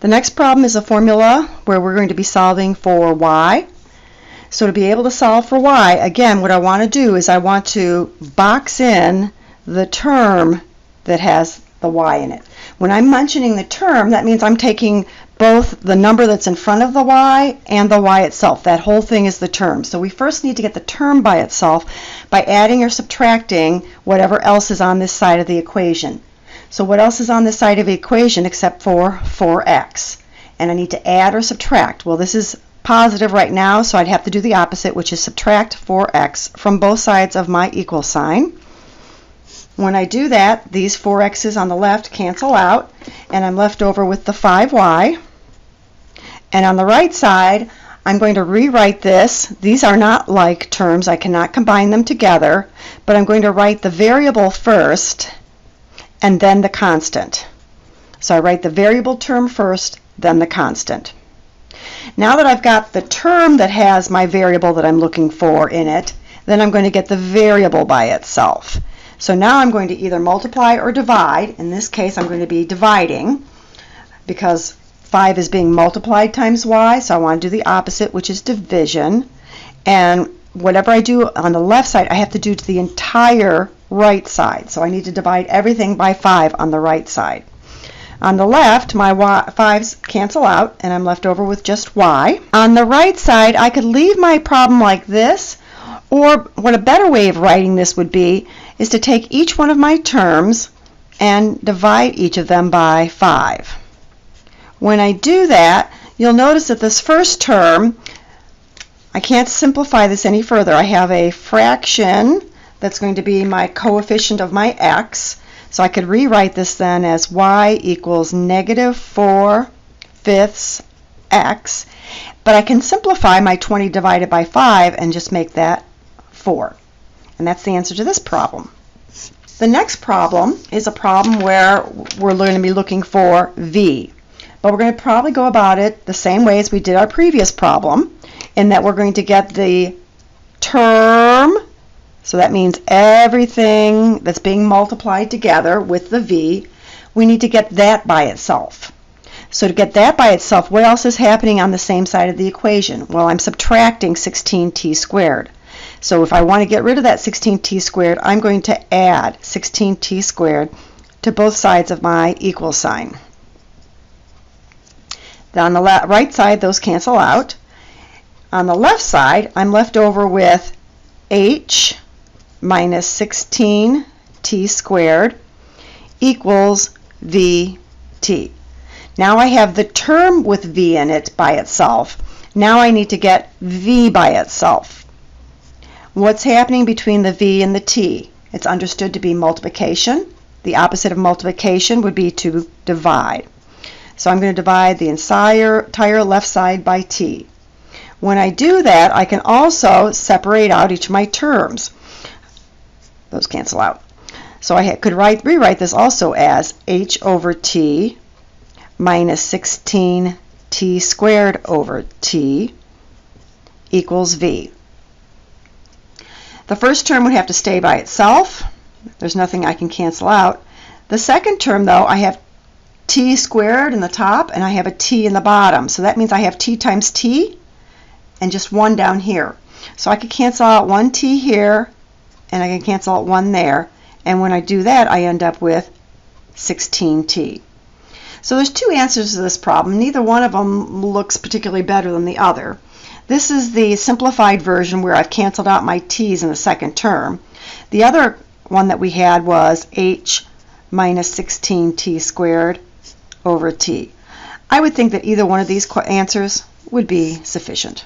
The next problem is a formula where we're going to be solving for y. So to be able to solve for y, again, what I want to do is I want to box in the term that has the y in it. When I'm mentioning the term, that means I'm taking both the number that's in front of the y and the y itself. That whole thing is the term. So we first need to get the term by itself by adding or subtracting whatever else is on this side of the equation. So what else is on this side of the equation except for 4x? And I need to add or subtract. Well, this is positive right now, so I'd have to do the opposite, which is subtract 4x from both sides of my equal sign. When I do that, these 4x's on the left cancel out, and I'm left over with the 5y. And on the right side, I'm going to rewrite this. These are not like terms. I cannot combine them together, but I'm going to write the variable first and then the constant. So I write the variable term first, then the constant. Now that I've got the term that has my variable that I'm looking for in it, then I'm going to get the variable by itself. So now I'm going to either multiply or divide. In this case, I'm going to be dividing because 5 is being multiplied times y, so I want to do the opposite, which is division. And whatever I do on the left side, I have to do to the entire right side. So I need to divide everything by 5 on the right side. On the left, my 5's cancel out, and I'm left over with just y. On the right side, I could leave my problem like this, or what a better way of writing this would be is to take each one of my terms and divide each of them by 5. When I do that, you'll notice that this first term, I can't simplify this any further. I have a fraction that's going to be my coefficient of my x. So I could rewrite this then as y equals negative 4/5 x. But I can simplify my 20 divided by 5 and just make that 4. And that's the answer to this problem. The next problem is a problem where we're going to be looking for v. But we're going to probably go about it the same way as we did our previous problem, in that we're going to get the term. So that means everything that's being multiplied together with the v, we need to get that by itself. So to get that by itself, what else is happening on the same side of the equation? Well, I'm subtracting 16t squared. So if I want to get rid of that 16t squared, I'm going to add 16t squared to both sides of my equal sign. Then on the right side, those cancel out. On the left side, I'm left over with h minus 16t squared equals vt. Now I have the term with v in it by itself. Now I need to get v by itself. What's happening between the v and the t? It's understood to be multiplication. The opposite of multiplication would be to divide. So I'm going to divide the entire left side by t. When I do that, I can also separate out each of my terms. Those cancel out. So I could rewrite this also as h over t minus 16t squared over t equals v. The first term would have to stay by itself. There's nothing I can cancel out. The second term, though, I have t squared in the top and I have a t in the bottom. So that means I have t times t and just 1 down here. So I could cancel out 1t here and I can cancel out 1 there. And when I do that, I end up with 16t. So there's two answers to this problem. Neither one of them looks particularly better than the other. This is the simplified version where I've canceled out my t's in the second term. The other one that we had was h minus 16t squared over t. I would think that either one of these answers would be sufficient.